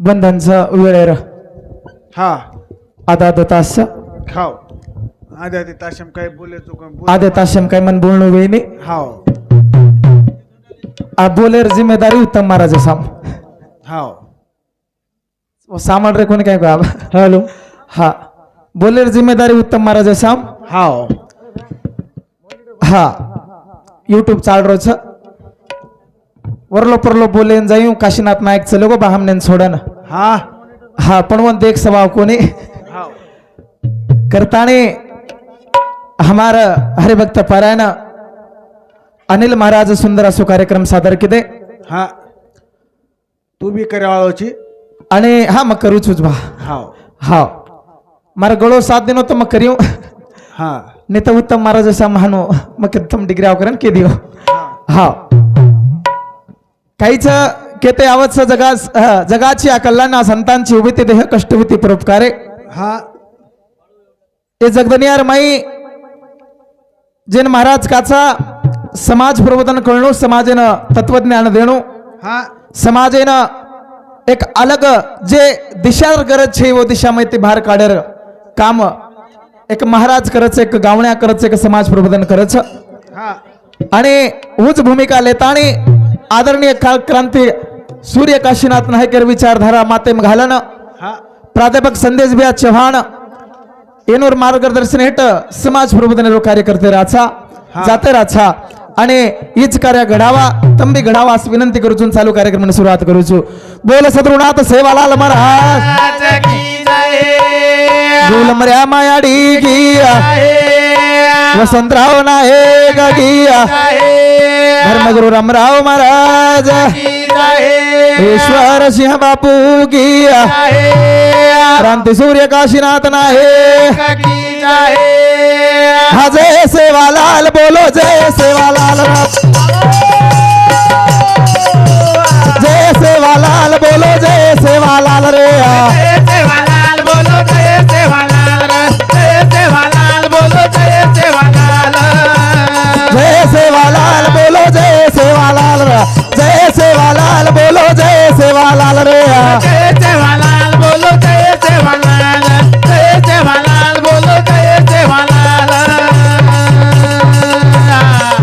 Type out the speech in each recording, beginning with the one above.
बंधनचा वेळेर हा आधा तास खाओ आद्या ते ताशम काय बोले तो आधे ताशम काय मन बोलणं वेणी हाव आ बोलेर जिम्मेदारी उत्तम महाराज साम हाव सामान रे कोणी काय का हॅलो हा बोलेर जिम्मेदारी उत्तम महाराज साम हाव हा यूट्यूब चाल रोज वरलो परलो बोलेन जाऊ काशीनाथ नायक चलो गो बाहमनेन सोडन हा हा पण वन देख स्वभाव कोणी हाव करताने हमारा हरिभक्त पारायण अनिल महाराज सुंदर असो कार्यक्रम सादर किदे हा तू बी करे वाळोची आणि हा मग करूच बा हाव हा मारा गळो साथ दिनो तो मग करियो हा नाही तर उत्तम महाराज असा महानो मग उत्तम डिग्री आवकरण के दियो हा काहीच केते आवतच जगाची कल्याणा संतांची उभिती देह कष्टविती परोपकारे हा ते जगदनियार माई जेन महाराज काचा समाज प्रबोधन करणो समाजेनं तत्वज्ञान देणो हा समाजेनं एक अलग जे दिशा गरज छे वो दिशा में ते बाहेर काढेर काम एक महाराज करच एक गावण्या करच एक समाज प्रबोधन करच हा आणि ऊच भूमिका लेतानी आदरणीय क्रांती सूर्य काशीनाथ नायकर विचारधारा मातेम घालन हा प्राध्यापक संदेश बिया चव्हाण येनूर मार्गदर्शन हेठ समाज प्रबोधन कार्यकर्ते राचा जाते राचा आणि हीच कार्य घडावा तंबी घडावा अशी विनंती करूचून चालू कार्यक्रमाने सुरुवात करूचू बोल सद्गुरुनाथ सेवालाल महाराज बोल मर्या मायाडी गिया वसंतराव नायक गिया धर्मगुरु रामराव महाराज ईश्वर सिंह बापू गिया क्रांती सूर्य काशीनाथ नायक हा जय सेवालाल बोलो जय सेवालाल जय सेवालाल बोलो जय सेवालाल रे जय सेवालाल बोलो जय सेवालाल जय सेवालाल बोलो जय सेवालाल जय सेवालाल बोलो जय सेवालाल जय सेवालाल बोलो जय सेवालाल रे जय सेवालाल बोलो जय सेवालाल जय सेवालाल बोलो जय सेवालाल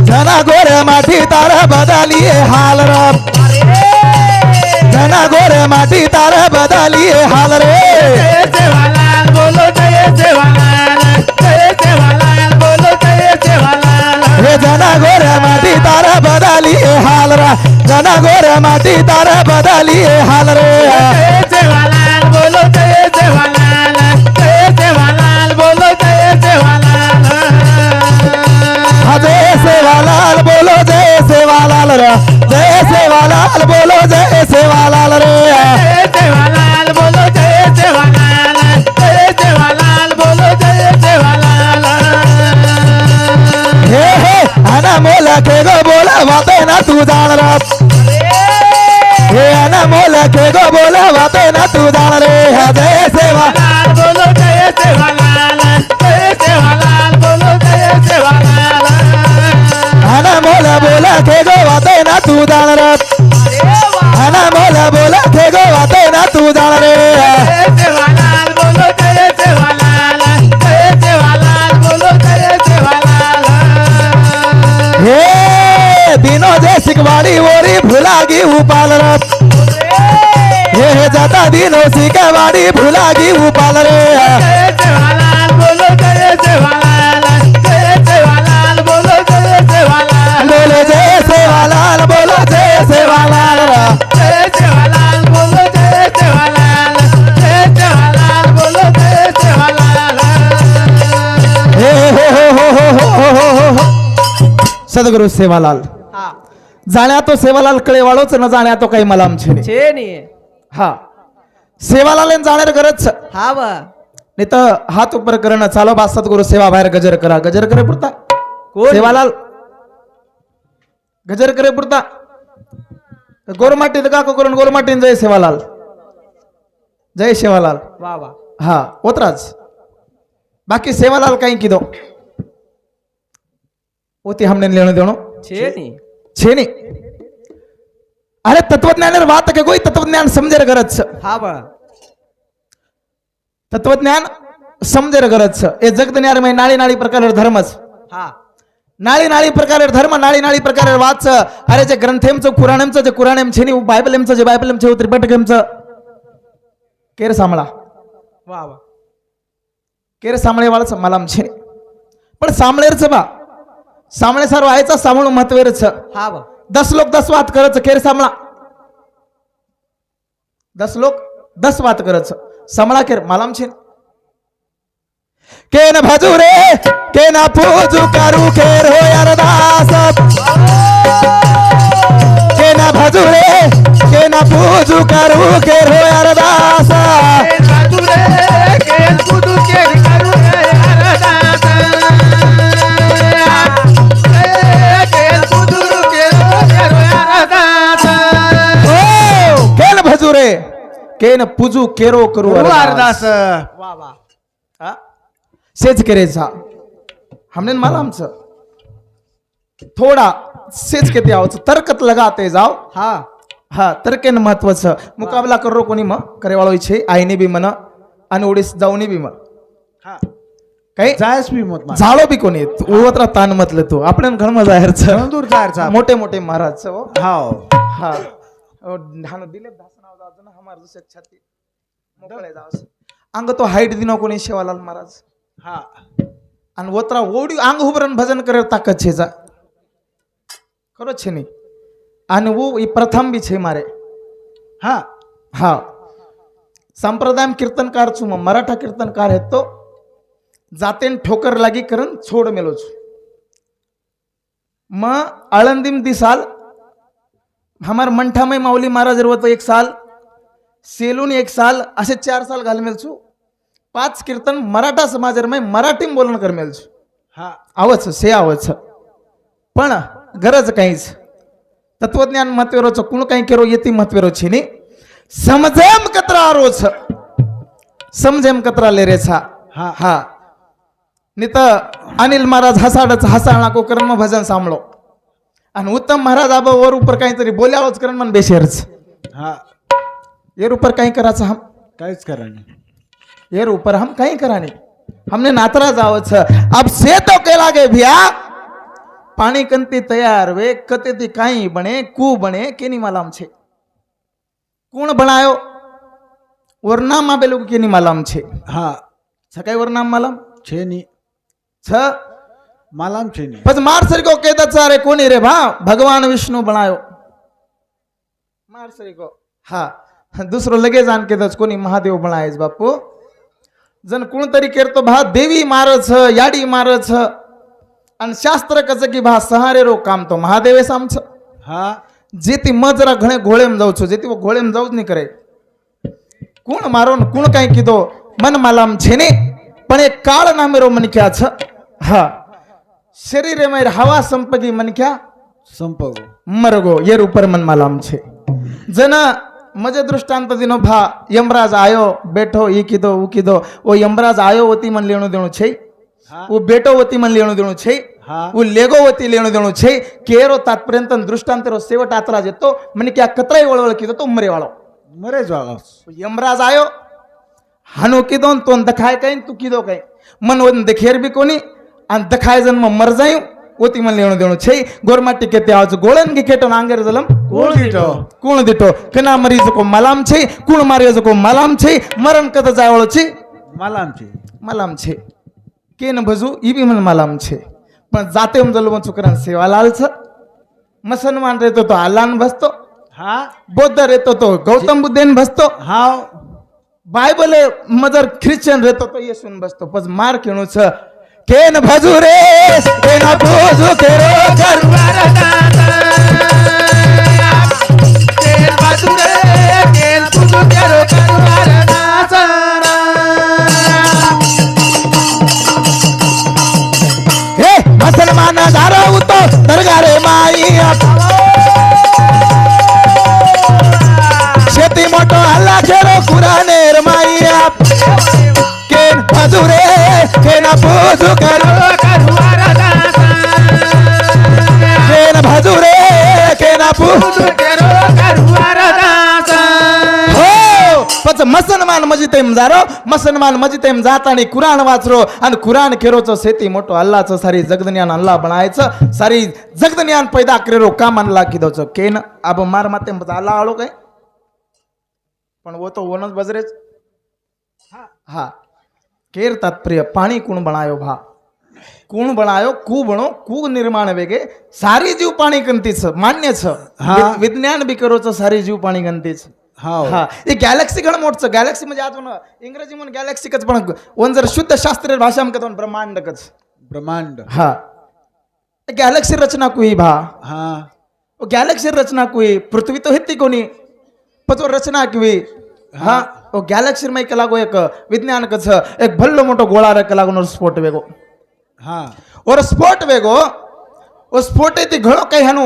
जना गोरे माटी तारा बदलिए हाल रे जना गोरे माटी तारा बदलिए हाल रे जय सेवालाल बोलो जय सेवालाल जय सेवालाल बोलो जय सेवालाल हे जना गोरे माटी तारा बदलिए हाल रे जना गोरे माटी तारा बदलिए हाल रे जय सेवालाल बोलो जय सेवालाल जय सेवालाल बोलो जय सेवालाल जय सेवालाल बोलो जय सेवालाल रे जय सेवालाल बोलो जय सेवालाल रे जय सेवालाल बोलो जय सेवालाल जय सेवालाल बोलो जय सेवालाल हे हे आना मोला के गो बोला बाते ना तू जान रे हे आना मोला के गो बोला बाते ना तू जान रे जय सेवालाल बोलो जय सेवालाल जय सेवालाल बोलो जय सेवालाल आना मोला बोला के गो बाते ना तू जान रे आना मोला बोला के गो बाते ना तू जान रे जय सेवालाल बोलो जय सेवालाल जय सेवालाल बोलो जय सेवालाल हे दिनो जय सिकवाड़ी ओरी भुलागी उपाल रे हे जाता दिनो सिकवाड़ी भुलागी उपाल रे जय सेवालाल बोलो जय सेवालाल जय सेवालाल बोलो जय सेवालाल बोलो जय सेवालाल बोलो जय सेवालाल जय सेवालाल बोलो जय सेवालाल जय सेवालाल बोलो जय सेवालाल हे हो सद्गुरु सेवालाल जाण्या तो सेवालाल कळे वाळोच न जाण्या तो काही मला आमचे छे नी हा सेवालाल जाण्यार गरज हा वा नाही तर हात उपर करणं चालो बा सद्गुरु सेवा बाहेर गजर करा गजर करे पुरता सेवालाल गजर करे पुरता गोरमाटी का करून गोरमाटीन जय सेवालाल जय सेवालाल वा वा हा ओतराज बाकी सेवालाल कहीं की दो ओती हमने लेनो देनो छे नी छेनी अरे तत्वज्ञान વાત કે કોઈ તત્વજ્ઞાન સમજે ગરજ છે હા બા તત્વજ્ઞાન સમજે ગરજ છે એ જગતને મે નાળી નાળી પ્રકાર ધર્મ છે હા નાળી નાળી પ્રકાર ધર્મ નાળી નાળી પ્રકાર વાત છે અરે જે ગ્રંથ એમ છે કુરાન એમ છે જે કુરાન એમ છે ની બાઇબલ એમ છે જે બાઇબલ એમ છે ત્રિપિટક એમ છે કેર સાંભળા વાહ વાહ કેર સાંભळे વાળा છે મલાम છે પણ સાંભળેર છે બા સાંભळे સારું આયचा સાંભळून महत्वेर છે હા બા 10 लोक 10 વાત કરે છે કેર સાંભળા 10 लोक 10 વાત કરે છે સાંભળા કેર મલામ છે કે ન ભજુ રે કે ના પૂજુ કરું કેર હો અરદાસ કે ના ભજુ રે કે ના પૂજુ કરું કેર હો અરદાસ કેન ભજુ રે કેન પૂજુ કેરો કરું અરદાસ વાહ વાહ હા सेज करे जा हमने मालूम छ थोड़ा सेज के आओ तर्कत लगाते जाओ હા हा तर्केन महत्व छ मुकाबला करो कोणी म करे वाळो छे आईनी बी मन आणि ओडिस जाऊनी बी म હા काही जायस बी मत मार झालो बी कोणी उवत्रा तान मतले तो आपण घणम जाहीर छ दूर जायर साहब मोठे मोठे महाराज छ हो हाव हा ढानो दिलीप दासनाव जाऊ ना हमार दुसरे छाती मोकळे जावस अंग तो हाईट दिनो कोणी शेवालाल महाराज હા आणि वत्रा ओडी अंग उभरण भजन करे ताकत छे जा खरो छे नहीं आणि वो ई प्रथम भी छे मारे હા हा संप्रदाय कीर्तनकार छु म मराठा कीर्तनकार है तो जातेन ठोकर लागी करन छोड मेलो छु म आळंदीम दिसाल हमार मंठामय माऊली महाराज रवतो 1 साल सेलून 1 साल असे 4 साल घालमेल छु 5 कीर्तन मराठा समाजर में मराठी बोलन कर मेल छु હા आवच से आवच पण गरज काहीच तत्वज्ञान महत्वेरो छ कुण काही केरो येती महत्वेरो छे नी समजेम कतरा आरो छ समजेम कतरा ले रे छा હા हा नित अनिल महाराज हसाडच हसाळा को कर्म भजन सांभळो आणि उत्तम महाराज आबा वर ऊपर काहीतरी बोल्यावच करण मन बेशेरच હા येर ऊपर काही करायचं हम काहीच करा नाही येर ऊपर हम कहीं करा नहीं हमने नातरा जाओ छ अब से तो के लागे भैया पानी कंती तैयार वे कते थी काई बने कू बने केनी मालूम छे कूण बनायो वरनाम आबेलो केनी मालूम छे હા छकाई वरनाम मालूम છે ની छ માલામ છે ની बस मार सरी को कहता चारे कोनी रे भा भगवान विष्णु बनायो मार सरी को हाँ दुसरो लगे जान के दस कोनी महादेव बनाये बापू जन कोण तरी केरतो भा देवी मार छ याडी मार छ आणि शास्त्र कच की भा सहारे रो काम तो महादेवे साम छ હા जेती म जरा घणे घोळेम जाऊ छो जेती वो घोळेम जाऊच नहीं करे कोण मारो न कोण काही कीधो मन मालाम छे ने पण एक काळ नामेरो मन क्या छ हा शरीरे में हवा संपगी मन क्या સંપર્કો मरगो येर ऊपर मन मालाम छे जना मजे दृष्टांत दिनो भा यमराज आयो बैठो ये कीधो वो कीधो वो यमराज आयो वती मन लेणो देणो छे હા वो बेटो वती मन लेणो देणो छे હા वो लेगो वती लेणो देणो छे केरो तात्पर्यंत दृष्टांतरो सेवट आतला जेतो मन क्या कतराई वळवळ कीधो तो मरे वाळो મરે જ વાળો यमराज आयो हानो कीधो न तो दखाय कई तू कीधो कई मन वन देखेर भी कोनी अन दखाय जन्म मर जायो ओती मन लेणो देणो छे गोरमाटी के त्याज गोळन के केटो नांगेर जलम કોણ દીઠો कोण दिटो कना मरीज को मलाम छे कोण मारियो को मलाम छे मरण कद जावळो छे માલામ છે मलाम छे केन भजू ई बी मन मलाम छे पण जाते हम जलम छुकरान सेवालाल छ मुसलमान रहतो तो अल्लाहन भजतो હા बौद्ध रहतो तो गौतम बुद्धन भजतो હાવ बायबल मदर ख्रिश्चन रहतो तो येशून भजतो पण मार केणो छ केन भजू रे केन भजू केरो करवार हे मुसलमान दारो तो दरगाह रे माई शेती मोटो हल्ला खेरो कुरानेर माई केन भजू रे केन भजू करो केन भजू रे केन भजू मसलमान मजितेम जारो मसलमान मजितेम जात आणि कुराण वाचरो आणि कुराण केरोचं शेती मोठं अल्लाचं सारी जगदन्यान अल्लाह बनायचं सारी जगदन्यान पैदा करेरो काम अल्लाह किदोचं केन अब मार माते अल्लाह आलो काय पण वो तो वनच बजरेच हा केर तात्पर्य पाणी कोण बनायो भा कोण बनायो कू बनो कू निर्माण वेगे सारी जीव पाणी गंतीच मान्य छ विज्ञान बी करोच सारी जीव पाणी गंतीच हा हे गॅलेक्सी घण मोठच गॅलेक्सी म्हणजे आज इंग्रजी म्हणून गॅलेक्सी कच पण वन जर शुद्ध शास्त्रीय भाषा में कहतो ब्रह्मांड कच ब्रह्मांड हा गॅलेक्सी रचना कुई भा हा गॅलेक्सी रचना कुई पृथ्वी तो हिती कोणी पतो रचना कुई हा ओ गॅलेक्सी में के लागो एक विज्ञान कच एक भल्लो मोठो गोळा रक लागो स्फोट वेगो हा और स्फोट वेगो ओ स्फोट ती घणो काही हनु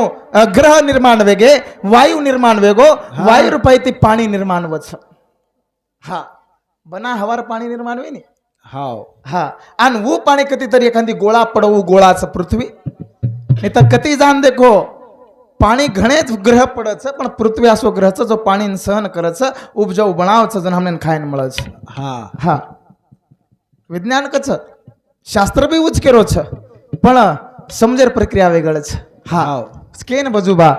ग्रह निर्माण वेगे वायू निर्माण वेगो वायू रूपाई ती पाणी निर्माण वच हा बना हवार पाणी निर्माण वे नी हाव हा आणि वो पाणी कधी तरी एखादी गोळा पडवू गोळाच पृथ्वी नाही तर कधी जाण देखो पाणी घणेच ग्रह पडच पण पृथ्वी असो ग्रहचं जो पाणी सहन करच उपजाऊ बनावच जण हमने खायन मळच हा हा विज्ञान कच शास्त्र बी उच केरो छ पण समजेर प्रक्रिया वेगळच हा केन बजू बा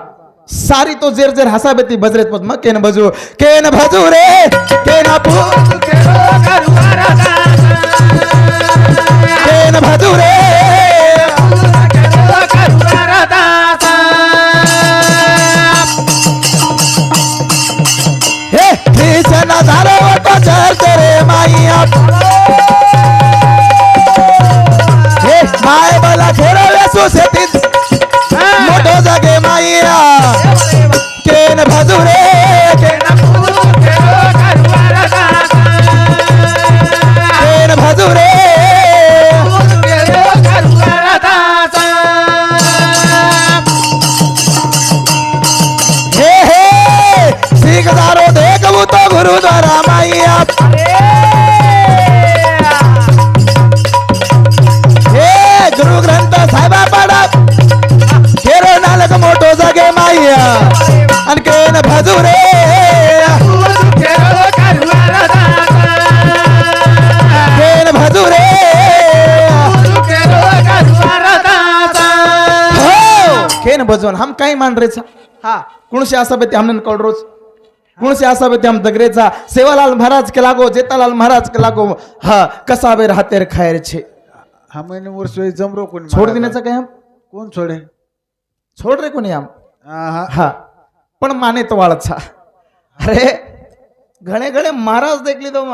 सारी तो जेर जेर हसा बेती बजरेत मग केन बजू रे केन भजू रे हे कृष्ण झालो तो चलते रे माईया हे माय बला खेळवे सुसेतीत मोठो जागे माईया केन भजू रे केन भजू रे हे हे सीख दारो देखू तो गुरुद्वारा माईया गुरु ग्रंथ साहेबा पडा केरो नालक मोठो जागे माईया आणि केन भजू रे केन भजू रे हो केन भजून हम काही मान रेचा हा कुणसे असा बेती हमने कळ रोज कुणसे असा बेती हम दगरेचा सेवालाल महाराज के लागो जेतालाल महाराज के लागो हा कसा बेर हातेर खायर छे हा महिने वर्ष जमरो कोण छोड़ देण्याचा काय हम कोण छोडे छोड़ रे कोणी हम हा हा पण माने तो वाळचा अरे घणे घणे महाराज देखली तो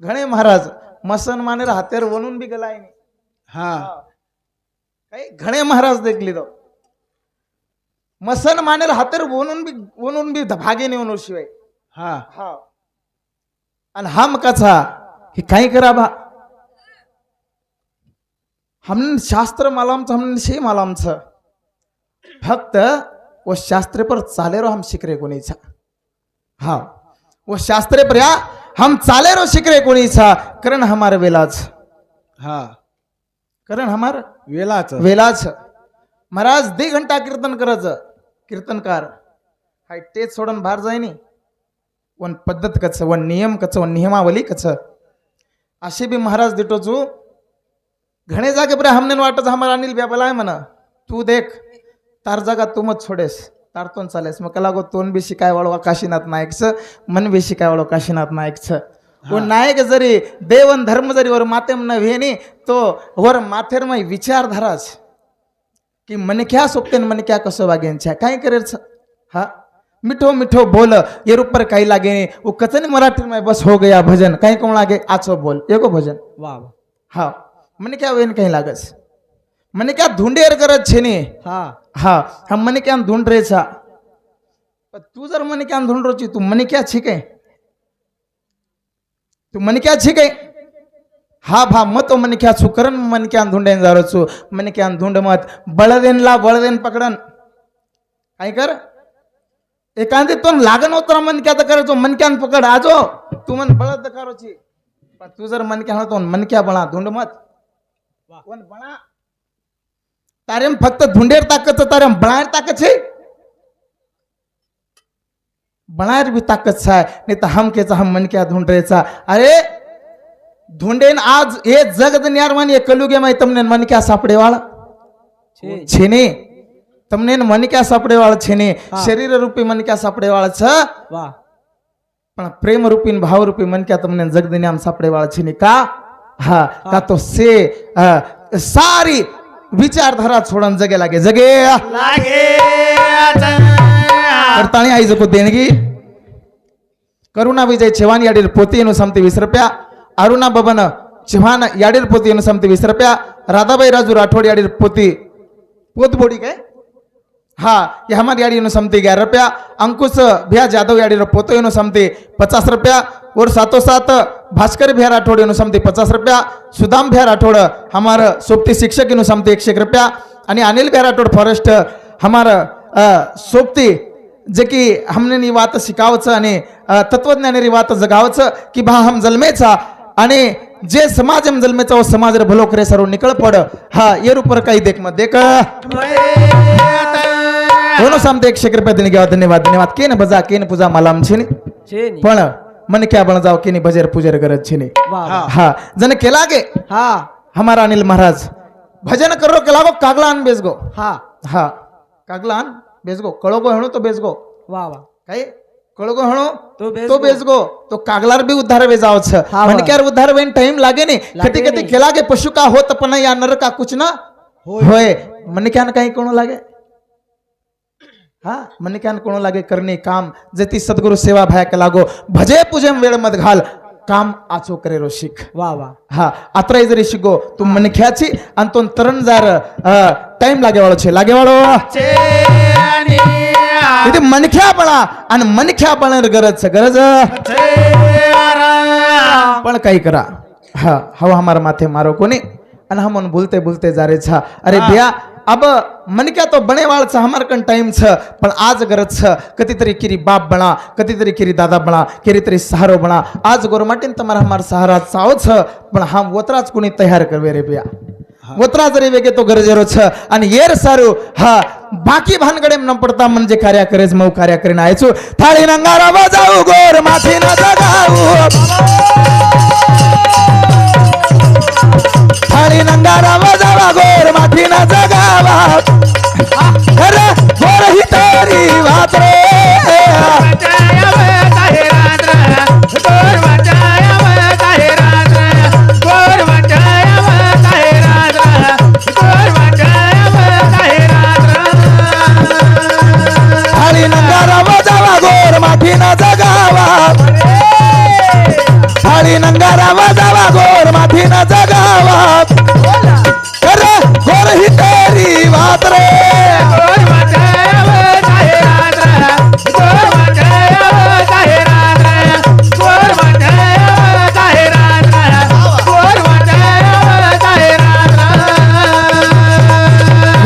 घणे महाराज मसन माने हातेर वणून बी गलाय नाही हा काही घणे महाराज देखली तो मसन माने हातेर वणून बी भागे नाही वणू शिवाय हा हा आणि हम कचा हे काही करा बा हमने शास्त्र मालूम छ हमने से मालूम छ फक्त वो शास्त्र पर चाले रो हम शिकरे कोणी छा हाँ वो शास्त्र पर या हम चाले रो शिकरे कोणी छा करण हमारे वेलाच हा करण हमार वेलाच महाराज 2 घंटा कीर्तन करच कीर्तनकार हाय तेच सोडून बाहेर जाय नी वन पद्धत कच वन नियम कच वन नियमावली कच असे बी महाराज दिटो चू घणे जागे पर हमने वाटत हमारा अनिल ब्याबला है मना तू देख तार जागा तू मत छोडेस तार तोन चालेस मग लागो तोन बी शिकाय वाळवा काशीनाथ नायकच मन बी शिकाय वाळो काशीनाथ नायकच वो नायक जरी देवन धर्म जरी वर मातेम न वेनी तो वर माथेर में विचार धराच कि मन क्या सोपते मन क्या कसो वागेन छा काय करेच हा मिठो मिठो बोल ये ऊपर काही लागे नहीं वो कचन मराठी में बस हो गया भजन काही कोण लागे आचो बोल एको भजन वाह हा મને ક્યાં વેન કઈ લાગે છે મને ક્યાં ધૂંડેર કરે છે ને हा હા हम મને ક્યાં ઢૂંઢ રે છે तू जर મને ક્યાં ઢૂંઢ રોચી तू મને ક્યાં છીકે तू મને ક્યાં છીકે हा भा मत મને ક્યાં છું કરન મને ક્યાં ઢૂંઢેન જારો છું મને ક્યાં ઢૂંઢ મત બળદેન પકડન काय कर एकांदी तो लागन होता मन क्या करे तो मन क्या पकड आजो तू मन बळद करो छी पण तू जर मन क्या तो मन क्या बना ढूंढ मत वन बना तारेम फक्त ढूंढेर ताकत तारेम बनायर ताकत छे बनायर भी ताकत है नहीं तो हम के हम मन क्या ढूंढ रहे चा अरे ढूंढेन आज ये जग दुनिया मान ये कलयुगे में तुमने मन क्या सापड़े वाला छेने तुमने मन क्या सापड़े वाला छेने शरीर रूपी मन क्या सापड़े वाला छ वाह पण प्रेम रूपी न भाव रूपी मन क्या तुमने जग दुनिया में सापड़े वाला छेने का हा का तो से सारी विचारधारा छोड़न जगे लागे जगे लागे करताणी आई जको देणगी करुणा विजय चव्हाण याडील पोती एनु समती 20 रुपया अरुणा बबन चव्हाण याडील पोती एनु समती 20 रुपया राधाबाई राजू राठोड याडील पोती पोतबोडी काय हा ये हमारी याडी एनु समती 11 रुपया अंकुश भैया जादव याडील पोतो एनु समती 50 रुपया और साथों साथ भास्कर भैया राठोड एनु समती 50 रुपया सुदाम भैया राठोड हमारा सोपती शिक्षक एनु समती 101 रुपया आणि अनिल भैया राठोड फॉरेस्ट हमारा सोपती जे की हमने नी वात शिकावचं आणि तत्वज्ञानी वात जगावचं की भा हम जन्मेचा आणि जे समाज हम जन्मेचा वो समाज रे भलो करे सर्व निकळ पड हा ये रूपर काही देख मत देख दोनों सामते 100 रुपये देने के बाद धन्यवाद केन बजा केन पूजा मालाम छेनी छेनी पण मन क्या बन जाओ केनी भजर पूजर करत छेनी वाह हा जन केला गे हा हमारा अनिल महाराज भजन करो केला गो कागलान बेसगो हा हा कागलान बेसगो कळोगो हेणो तो बेसगो वाह वाह काय कळोगो हेणो तो बेसगो. तो बेसगो तो कागलार भी उद्धार वे जाओ छ हा, मन हा. क्या उद्धार वेन टाइम लागे ने लागे कटी कटी नहीं. केला गे पशु का होत पण या नर का कुछ ना होय मन क्या न काही कोण लागे हा मन क्या न कोण लागे करणे काम जती सद्गुरु सेवा भया के लागो भजे पूजे वेळ मत घाल काम आचो करे रो शिक वाह वाह हा आत्रा जरी शिको तू मन ख्याची आणि तो तरण जार टाइम लागे वाळो छे लागे वाळो इथे मनख्यापणा आणि मनख्यापणा गरज छ गरज पण काही करा हा हवा हमारा माथे मारो कोणी आणि हम बोलते बोलते जा रे छा अरे भैया अब मन क्या तो बने वाल छ हमार कन टाइम छ पण आज गरज छ कति तरी किरी बाप बना कति तरी किरी दादा बना किरी तरी सहारो बना आज गोरमाटीन तमारा हमार सहारा चाव छ पण हम वत्राच कोणी तयार करवे रे भैया वत्रा जरी वेगे तो गरजेरो छ आणि येर सारू हा बाकी भानगडे न पडता म्हणजे कार्य करेज मऊ कार्य करीन आयचो थाळी नंगारा बजाऊ गोर माथी न जगाऊ थाळी नंगारा बजावा गोर माथी न जगावा अरे गोर ही तेरी बात रे थाळी नंगारा बजावा गोर माथी न जगावा थाळी नंगारा बजावा गोर माथी न जगावा अरे गोर ही तेरी बात रे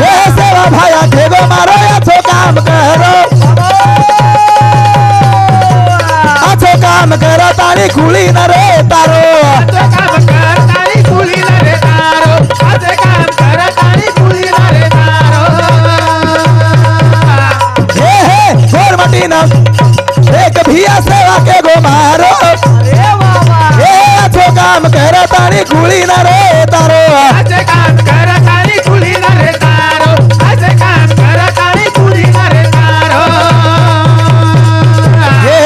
हे सेवा भाया ठेगो मारो याचो काम करो आचो काम करत आणि खुळी न रे तारो हे हे गोर मटीन एक भिया सेवा के गो मारो हे आचो काम करत आणि खुळी न रे तारो हे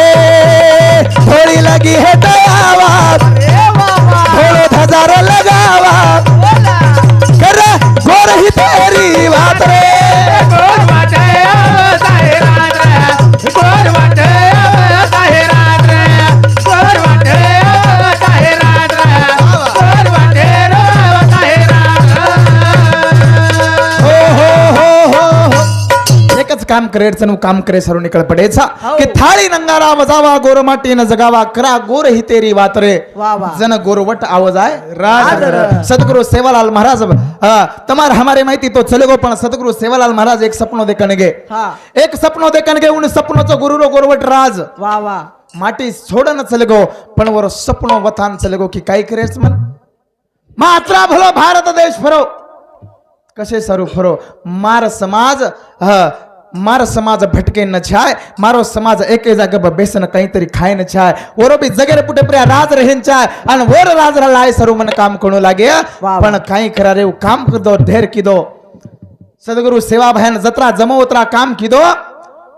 थोड़ी लगी है दयावा थोड़ो हजारों लगावा कर गोर ही तेरी बात रे एकच काम करेचं काम करे सर्व निकळ पडेचा की थाळी नंगारा वजावा गोर माटी न जगावा करा गोर ही तेरी बात रे वाह, वाह. जन गोरवट आवाज आहे राज. सदगुरु सेवालाल महाराज तमार हमारे माहिती तो चलेगो पण सदगुरु सेवालाल महाराज एक सपनो देखने गे हाँ. एक सपनो देखने गे उन सपनों तो गुरु रो गोरवट राज वाह वाह माटी छोडन चलेगो पण वर सपनो वथान चलेगो की काय करेच मन मात्रा भलो भारत देश फरो कसे सरू फरो मार समाज मारो समाज भटके न छाय मारो समाज एके जागे बेसन कहीं तरी खाए न छाय ओरो भी जगह पुटे प्रिया राज रहेन चाय अन वोर राज लाए सरू मन काम करणो लागे पण कहीं करा रे काम कर दो ढेर की दो सदगुरु सेवा बहन जत्रा जमो उतरा काम की दो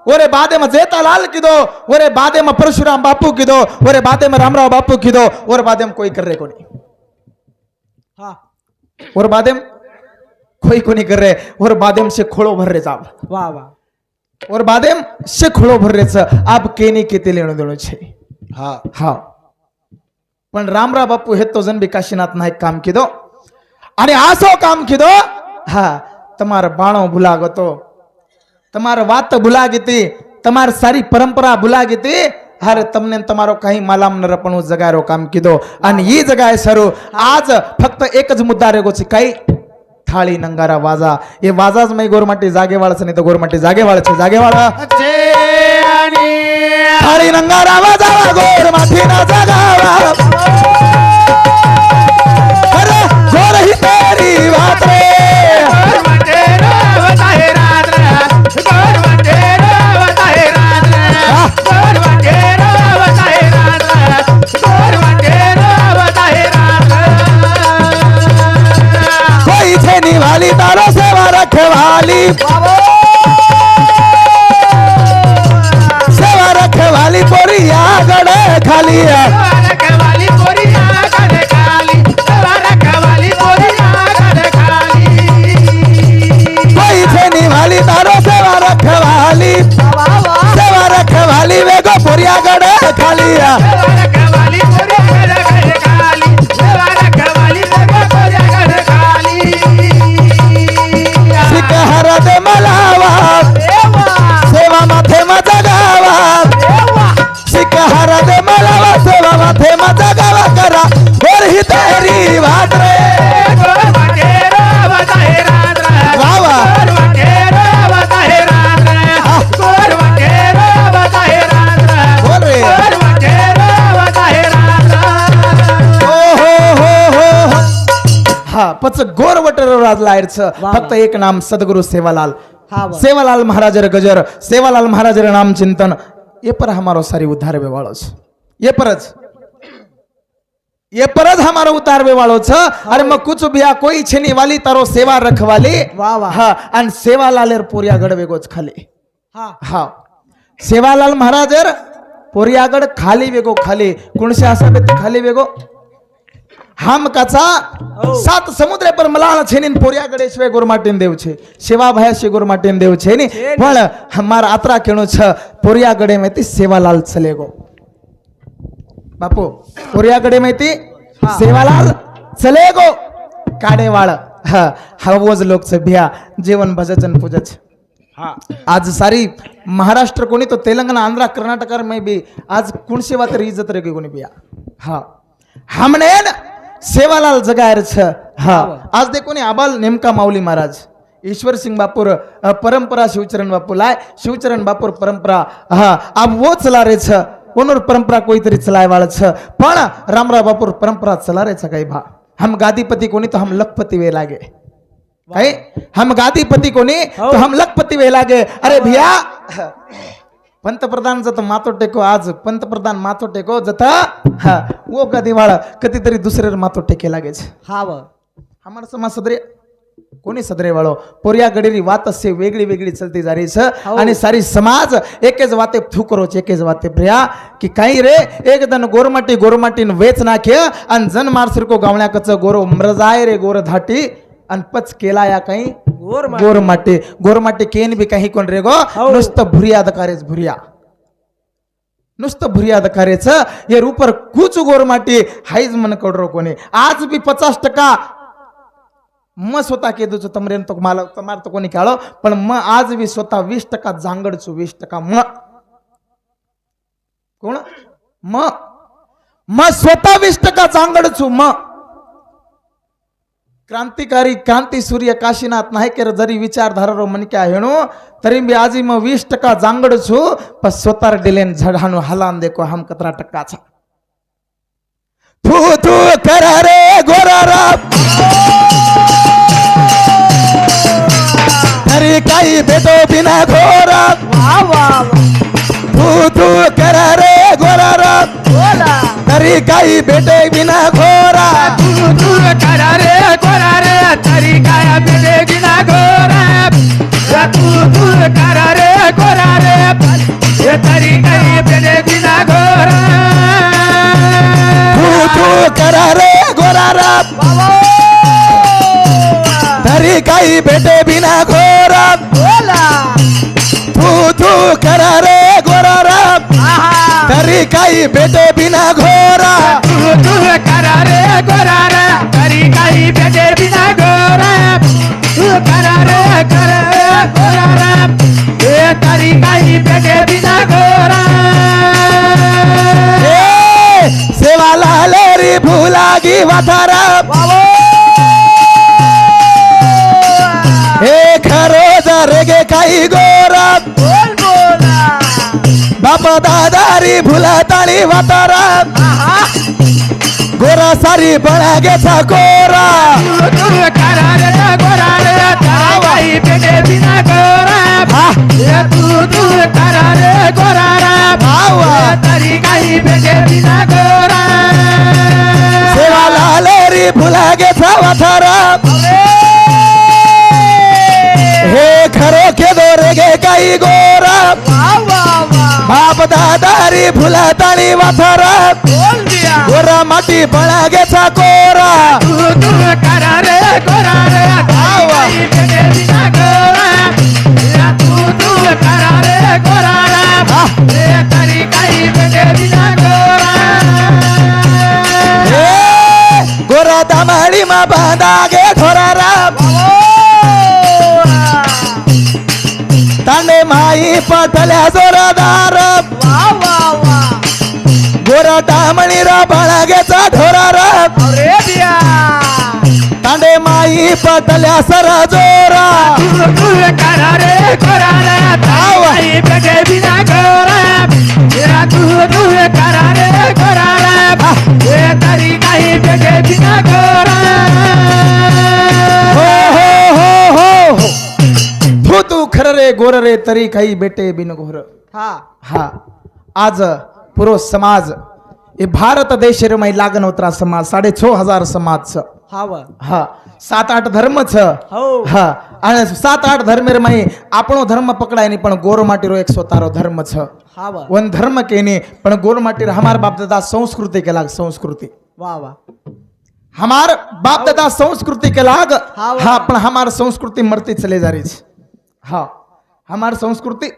ओरे बादे में जेठालाल की दो ओरे बादे में परशुराम बापू की दो ओरे बादे में रामराव बापू की दो और बादे में कोई कर रहे को नहीं हाँ और बादे में कोई को नहीं कर रहे और बादे में से खोलो भर रहे साहब वाह वाह और बादे में से खोलो भर रहे आप केनी केते लेणो देणो छे हा हा पण रामराव बापू हे तो जन काशीनाथ नायक काम कीधो आणि आसो काम कीधो हा तमार बाणो भूला गतो तमार वात भूला गीती तमार सारी परंपरा भूला गीती हर तमने तमारो काही मालाम नरपणू जगारो काम कीधो आणि ही जगाय सरू आज फक्त एकच मुद्दा रेगो छे काही थाळी नंगारा वाजा ये वाजाच मै गोरमाटी जागेवाळच नाही तर गोरमाटी जागेवाळ छे जागेवाळ थाळी नंगारा वाजा गोरमाटी ना जागावा अरे गोर ही तेरी बात रे कोई छेनी वाली तारो सेवा रखवाली सेवा रखवाली पोरिया गड़े खाली कोई छेनी वाली तारो सेवा रखवाली वेगो पोरिया गड़े खाली हर दे मलावा सेवा माथे मजा गावा सिक हर दे मलावा सेवा माथे मजा गावा करा और ही तेरी बात रे वावा बोल रे हो हा पच गोर वटर राज लायरच फक्त एक नाम सद्गुरु सेवालाल सेवालाल महाराज गजर सेवालाल महाराज नाम चिंतन ये पर हमारो सारी उद्धार बेवाळो छ ये परज हमारो उतार बेवाळो छ अरे म कुछ बिया कोई छेनी वाली तारो सेवा रखवाली हा अन सेवालालेर पोरिया गड वेगोच खाली हा सेवालाल महाराजर पोरिया गड खाली वेगो खाली कोणसे असा बेत खाली वेगो हम कचा 7 समुद्र पर मलाल छेनीन पोरिया गडे शिवाय गोरमाटीन देव छे सेवा भया शे गोरमाटीन देव छे नी पण हमार आत्रा केणो छ पोरिया गडे में ती सेवालाल चलेगो बापू पोरिया गडे में ती सेवालाल चलेगो काडेवाळ हा हवोज लोक छ भिया जीवन भजन पूजच हा आज सारी महाराष्ट्र कोणी तो तेलंगाना आंध्र कर्नाटक में भी आज कुण सेवा तर इज्जत रे कोणी बिया हा हमने सेवालाल जगायर छ हा आज देखो ने आबाल नेमका माऊली महाराज ईश्वर सिंह बापुर परंपरा शिवचरण बापू लाय शिवचरण बापुर परंपरा हा अब वो चला रे छ ओनर परंपरा कोई तरी चलाय वाला छ पण रामराव बापुर परंपरा चला रे छ काही भा हम गादीपति कोनी तो हम लखपति वे लागे कहीं हम गादीपति कोनी तो हम लखपति वे लागे अरे भैया पंतप्रधान जत मातो टेको आज पंतप्रधान मातो टेको जता हा वो गदीवाळ कधीतरी दुसरे मातो टेके लागे छ हा हमार समाज सदरे कोणी सदरे वाळो पोरिया गडीरी वात से वेगळी वेगळी चलती जा रही छ आणि सारी समाज एकेज वाते थुकरो छ एकेज वाते भ्रिया की काही रे एक दन गोरमाटीन वेच नाखे अन जन मारसर को गावण्या कच गोरो मरजाय रे गोर धाटी अन पच केला या काही गोरमाटी केन भी काही कोण रे गो नुस्त भुरिया दकारेच भुरिया नुस्त भुरिया दकारेच ये ऊपर कुछ गोरमाटी हाईज मन कडरो कोणी आज भी 50% म स्वतः केदू छु तमरेन तो माल तमार तो कोणी काळो पण म आज भी स्वतः 20% जांगड छु 20% म कोण म स्वतः 20% जांगड छु म क्रांतिकारी क्रांती सूर्य काशीनाथ नायकेर जरी विचारधारा मन क्या हेणो तरी भी आजी म 20% जांगड छु पण स्वतः डिलेन झडाणू हलान देखो हम कतरा टक्का छा तू तू कर रे गोरारा अरे तरी काही भेटो बिना घोर वा वा वा तू तू कर रे गोर बोला तरी काही भेटे बिना घोर तू तू करा रे गोरा रे तरी काय भेटे बिना गोरा तू तू करा रे गोरा रे तरी काय भेटे बिना गोरा तू तू कर रे गोर तरी काही भेटे बिना घोर बोला तू तू कर रे गोर तरी काही भेटे बिना घोर तू तू करा रे गोरा रे तरी काही भेटे बिना गोरा तू करा रे गोरा रे तरी काही भेटे बिना गोरा ए सेवा लालेरी भुलागी वाथारा हे खरो जरेगे काही गोरा बोल बोला बाप दादारी भुलताळी वातारा गोरा सारी बळागेचा कोरा तू करा रे गोरा रे तरी काही भेटे बिना गोरा तू करा रे गोरा रे तरी काही भेटे बिना गोरा सेवा लालेरी भुलागेचा वाथारा हे खरो के दोरेगे काही गोरा बाप दादारी भुलताळी वाथारा बोल दिया गोरा माटी बळागेचा कोरा तू करा रे गोरा रे तरी काही भेटे बिना गोरा तू करा रे गोरा रे तरी काही भेटे बिना गोरा हे गोरा दामाडी मा बांधागे ठोरारा तांडे माई पटल्या जोरदार वा वा वा गोरा डामणीरा बाळागेचा ढोरार अरे दिया तांडे माई पटल्या सर जोरा तू करा रे गोरा रे तरी काही भेटे बिना गोरा तू करा रे गोरा रे तरी काही भेटे बिना गोरा हो हो हो हो तू तू खर रे गोर रे तरी काही बेटे बिन घोर हा हा आज पुरो समाज हे भारत देश रे मै लागन होता समाज 6,500 समाज छ हवा हा 7-8 धर्म छ हो हा आणि 7-8 धर्म रे मै આપણો ધર્મ પકડાય નહીં પણ ગોર માટીરો એક સોતારો ધર્મ છે हवा वन धर्म के नहीं पण गोर माटी हमार बाप दादा संस्कृति के लाग संस्कृति वा वा हमार बाप दादा संस्कृति के लाग हाँ, हाँ पण हमार संस्कृति मरती चले जा रही है हाँ हमार संस्कृति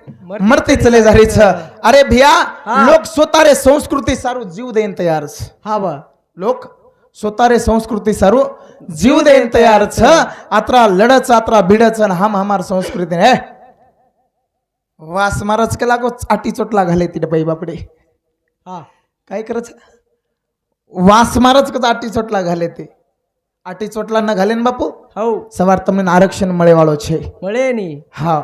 मरती चले जा रही है अरे भैया हाँ। लोग सोतारे संस्कृति सारू जीव देन तैयार छ हवा लोक सोतारे संस्कृति सारू जीव देन तैयार छ आत्रा लडच आत्रा भिडच आणि हमार संस्कृति है वास मारच के लागो आटी चोटला घाले ती बाई बापडे हा काय करच वास मारच का आटी चोटला घाले ते आटी चोटला न घाले ने बापू हो સવાર તમને આરક્ષણ મળે વાળો છે મળે ની હા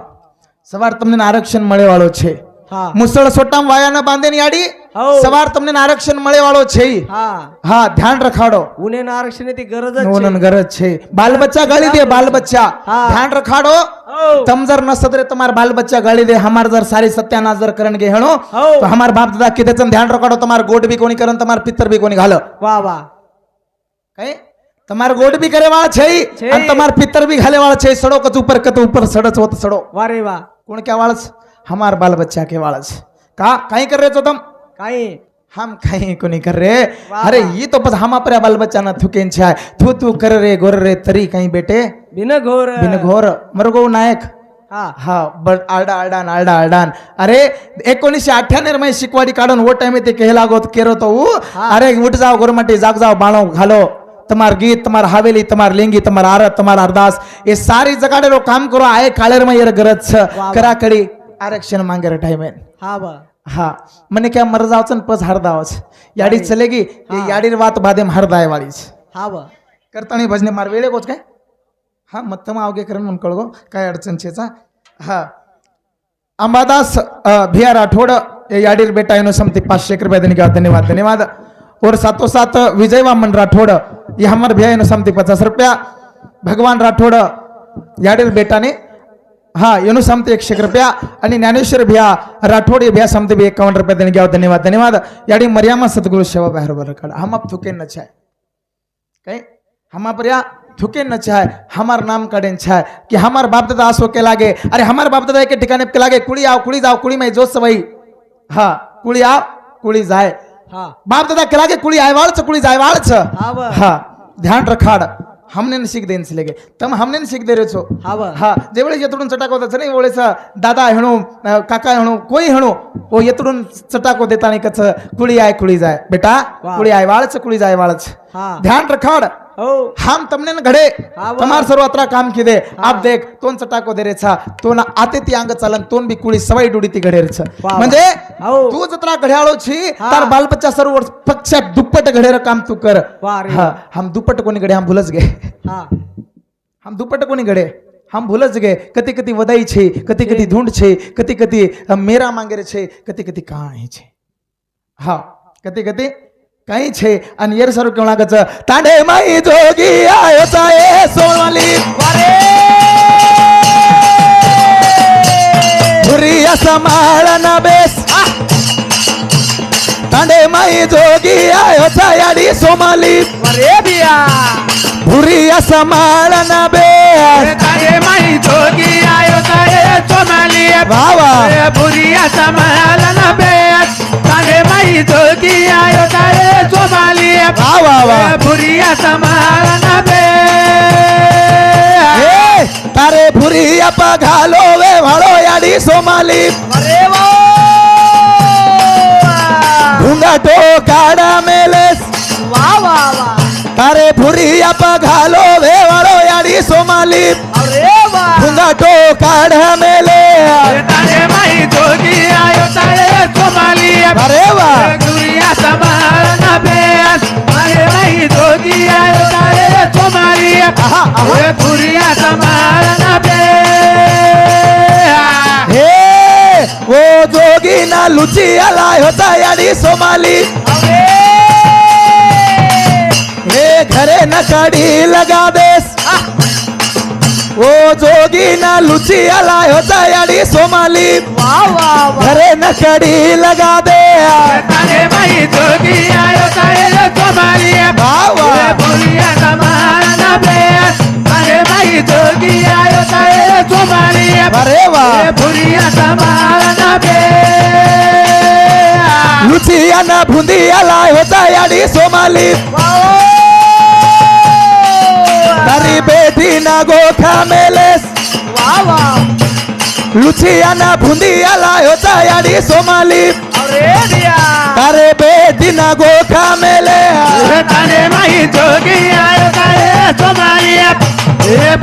સવાર તમને આરક્ષણ મળે વાળો છે હા મુસળ સોટામ વાયા ન બાંધે ની આડી હો સવાર તમને આરક્ષણ મળે વાળો છે હા હા ધ્યાન રખાડો ઉને આરક્ષણની ગરજ જ નોનન છે ગરજ છે બાલ બચ્ચા ગાળી દે બાલ બચ્ચા હા. ધ્યાન રખાડો हो તમ જર ન સદરે તમાર બાલ બચ્ચા ગાળી દે हमार जर सारी सत्यानाश जर करण गे हेणो हो. तो हमार बाप दादा किते ध्यान रखाडो તમાર गोड बी कोणी करन તમાર પિત્તર बी कोणी घाल વાહ વાહ કઈ તમાર गोड बी करे वाळा છે છે. અને તમાર પિત્તર बी घाले वाळा છે सडो कत ऊपर सडच होत सडो વારે વાહ कोण क्या वाळच हमार बाल बच्चा के वाळच का काही कर रहे हो तुम કાઈ हम कहीं को नहीं कर रहे वाह, अरे वाह। ये तो बस हम अपने बाल बच्चा ना थुकेन छाय तू तू कर रे गोर रे तरी कहीं बेटे बिन घोर बिन घोर मरगो नायक हा हा बट आरडान अरे 1998 मध्ये शिकवाडी काढून वो टाइम ते कहला गोत केरो तो ऊ, हाँ। अरे उठ जाओ गोरमटी जाग जाओ बाणो घालो तमार गीत तमार हवेली तमार लेंगी तमार आरत तमार अरदास ये सारी जगाडे रो काम करो आए काळेर में ये गरज छ वाह। करा कडी आरक्षण मांगे रे टाइम हा बा हा मने क्या मर जावचन पस हरदावच याडी नाही। चलेगी ये हाँ। याडीर वात बादे हरदाय वाळीच हा बा करताणी भजने मार वेळे गोच काय हा मत्तम आवगे करण म्हण कळगो काय अडचण छेचा हा अंबादास भिया राठोड ये याडीर बेटा इनो समती 500 रुपये देने का धन्यवाद धन्यवाद और साथों साथ विजय वामन राठोड ये हमार भिया इनो समती 50 रुपया भगवान राठोड याडीर बेटा ने हा येणू सामते 100 रुपया आणि ज्ञानेश्वर भैया राठोडी भैया सामते भी 51 रुपया देने गया धन्यवाद धन्यवाद याडी मरियामा सतगुरु सेवा बहर बर हम अब थुके न चाहे कहीं हम पर थुके न चाहे हमार नाम कड़े चाहे कि हमार बाप दादा आसो के लागे अरे हमार बाप दादा के ठिकाने के लागे कुड़ी आओ कुड़ी जाओ कुड़ी में जो सवई हाँ कुड़ी आओ कुड़ी जाए हा बाप दादा के लागे कुड़ी आए वाल कुड़ी जाए वाल व. हाँ ध्यान रखाड़ हमने न सीख देन से लेगे तम हमने न सीख दे रहे छो व. हाँ जेवळे येतडून चटाको देता नाही वेळेस दादा हेणो काका हेणो कोई हेणो वो येतडून चटाको देता नहीं कच कुड़ी आए कुड़ी जाए बेटा वाह. कुड़ी आए वाळच कुड़ी जाए वाळच हाँ. ध्यान रखाड़ हो हम तमने न घडे वाह. तमार सर्व अत्रा काम किदे आप देख तोन चटाको दे रे छा तोन आते ती अंग चालन तोन भी कुड़ी सवई डुडी ती घडे रे छ वाह. म्हणजे हो. तू जत्रा घड्याळो छी हाँ. तार बाल बच्चा सर्व पक्ष दुप्पट घडेर काम तू कर वाह रे. हाँ हम दुप्पट कोणी घडे हम भूलच गए हा हम दुपट्ट कोणी घडे हम भूलच गए कति कति वदाई छे कति कति ढूंढ छे कति कति मेरा मांगे छे कति कति कहाँ छे हाँ कति कति कहीं छे आणि येर सर केवळा गच तांडे माई जोगी आयो चाए सोनाली वारे भुरिया समाळना बेस तांडे माई जोगी आयो चायाडी सोमाली वारे बिया भुरिया समाळना बेस तारे माई जोगी आयो तारे सोनाली वावा बुरिया समालना बेस तारे माई जोगी आयो तारे सोनाली वा वा वा बुरिया समालना बेस ए तारे भुरिया पा घालो वे वाळो याडी सोमाली अरे वो घुंगाटो काढा मेलेस वा वा वा तारे भुरिया पा घालो वे वाळो याडी सोमाली अरे वा घुंगाटो काढा मेले तारे माई जोगी आयो तारे सोनाली अरे वा बुरिया समालना बेस तारे माई जोगी आयो तारे सोनाली आहा, आहा. बुरिया समालना बेस हे वो जोगी ना लुची आलाय होता याडी सोमाली हे घरे न काढी लगा देस वो जोगी ना लुची आलाय होता याडी सोमाली घरे न कड़ी लगा दे तारे माई जोगी आयो तारे सोमाली वावा बुरिया समालना बेस तारे माई जोगी आयो तारे सोमाली अरे वा बुरिया समालना बेस लुचिया ना भुंदी आलाय होता याडी सोमाली तारी बेटी ना गोखा मेलेस लुचिया ना भुंदी आलाय होता याडी सोमाली अरे दिया तारे बेटी ना गोखा मेले तारे माई जोगी आयो तारे सोमाली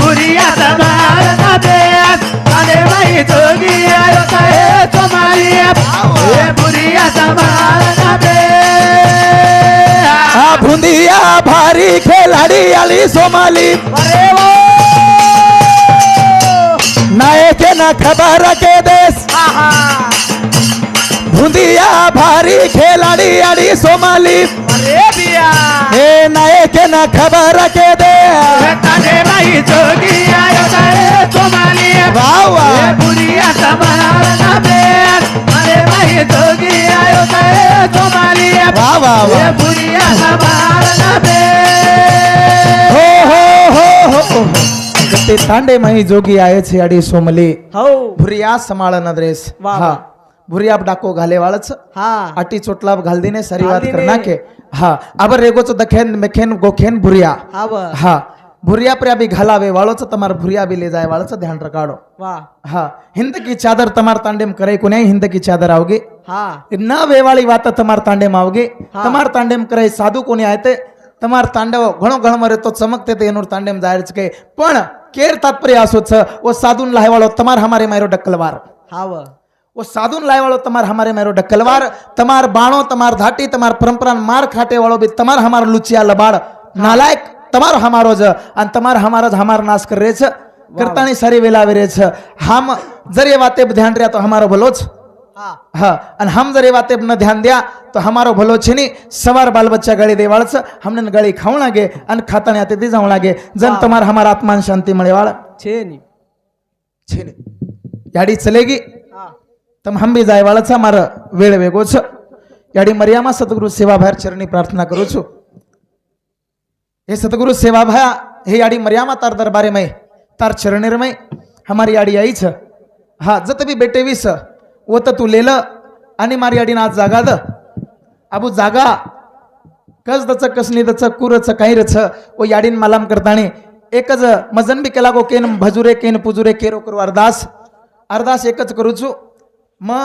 बुरिया समालना बेस तारे माई जोगी आयो तारे सोमाली बुरिया समालना बेस आ भुंदिया भारी खेलाडी आली सोमाली अरे वो नायके ना खबर के देस आहा भुंदिया भारी खेलाडी आली सोमाली अरे बिया हे नायके ना खबर के दे तारे माई जोगी आयो तारे सोमाली वावा बुरिया समालना बेस तारे माई जोगी आयो तारे सोमाली वावा वा बुरिया समालना बेस हो ते तांडे माही जोगी आहे छे आडी सोमली हो भुरिया समाळ नद्रेस वा, हा वा. भुरिया डाको घाले वाळच हा आटी चोटला घाल देने सारी घाल बात देने. करना के हा अबर रेगोच दखेन मेखेन गोखेन भुरिया हा व हा भुरिया पर अभी घालावे वाळोच तमार भुरिया भी ले जाए वाळच ध्यान रखाड़ो वा हा हिंद की चादर तमार तांडेम करे को नहीं हिंद की चादर आओगे हा न वेवाળી વાત તમાર તાંડેમ આવગે હા. તમાર તાંડેમ કરે સાધુ કોની આયતે તમાર તાંડવ ઘણો ઘણો મરે તો ચમકતે તે એનું તાંડેમ જાહેર છે પણ કેર તાત્પર્ય આસો છે ઓ સાધુન લાયવાળો તમાર હમારે મારો ડક્કલવાર हा व वो साधुन लायवाळो तमार हमारे मारो डक्कलवार तमार बाणो तमार धाटी तमार परंपरा मार खाटे वाळो भी तमार हमार लुचिया लबाड़ नालायक तमार हमारो ज अन तमार हमारा ज हमार नाश कर रे छ करतानी सारी वेला वे रे छ हम जर ये बातें ध्यान रहा तो हमारो भलोच हा हाँ अन हम जर ये बातें न ध्यान दिया तो हमारो भलो छे नी सवार बाल बच्चा गળી देवाळ छ हमने गળી खाऊ लागे अन खाताने आते दी जाऊ लागे जन वाह. तमार हमारा आत्मा शांति मळे वाळ छे नी छे नी याडी चलेगी तम हम बी जायवाळाचा मार वेळ वेगोच याडी मर्यामा सतगुरु सेवा भायर चरणी प्रार्थना करू छु हे सतगुरु सेवा भाया हे याडी मर्यामा तार दरबारे में तार चरणेर में हमारी याडी आई छ हा जत भी बेटे विस वो त तू लेल आणि मारी याडी आज जागा द अबू जागा कस दच कसनी दच कुरच काही रच ओ याडीन मालाम करताने एकच मजन बी केला गो केन भजुरे केन पुजुरे केरो करू अरदास एकच करू छु म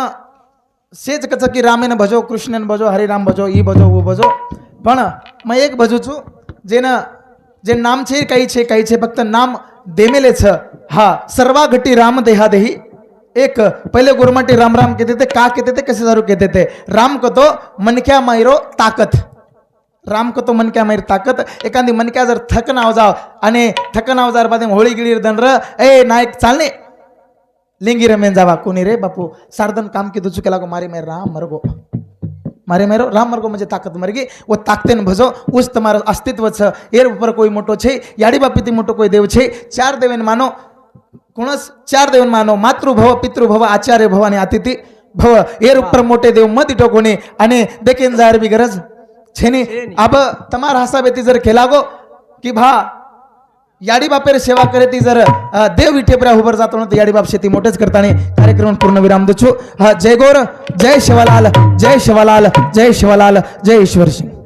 सेज कच की रामेन भजो कृष्णन भजो हरिराम भजो ई भजो वो भजो पण मैं एक भजू छु जे नाम छे काही छे फक्त नाम देमेले छ हा सर्वा घटी राम देहा देही एक पहिले गुरुमाटी राम राम कहते थे का कहते थे कसे दारू कहते थे राम को तो मनक्या मायरो ताकत राम को तो मनक्या मायर ताकत एखादी मनक्या जर थकन आवजाव आणि थकन आवजार बाद होळी गिळीर दंड ए नायक चालणे लिंगी रमेन जावा कोणी रे बापू सारदन काम की दुचू केला गो मारे मेर राम मरगो मारे मेरो राम मरगो म्हणजे ताकत मरगी वो ताकतेन भजो उस तुम्हारा अस्तित्व छ एर ऊपर कोई मोटो छे याडी बापीती मोटो कोई देव छे चार देवेन मानो कोणस चार देवन मानो मातृभव पितृभव आचार्य भव आणि अतिथी भव एर ऊपर मोटे देव मत इटो कोणी आणि देखेन जायर बी गरज छेनी अब तमार हसाबेती जर केला गो की भा याडी बापेर सेवा करे ती जर देव विठेपऱ्या उभर जातो ना याडी बाप शेती मोठेच करताने कार्यक्रम पूर्ण विराम देछु जय गौर जय शिवलाल जय शिवलाल जय शिवलाल जय ईश्वर सिंह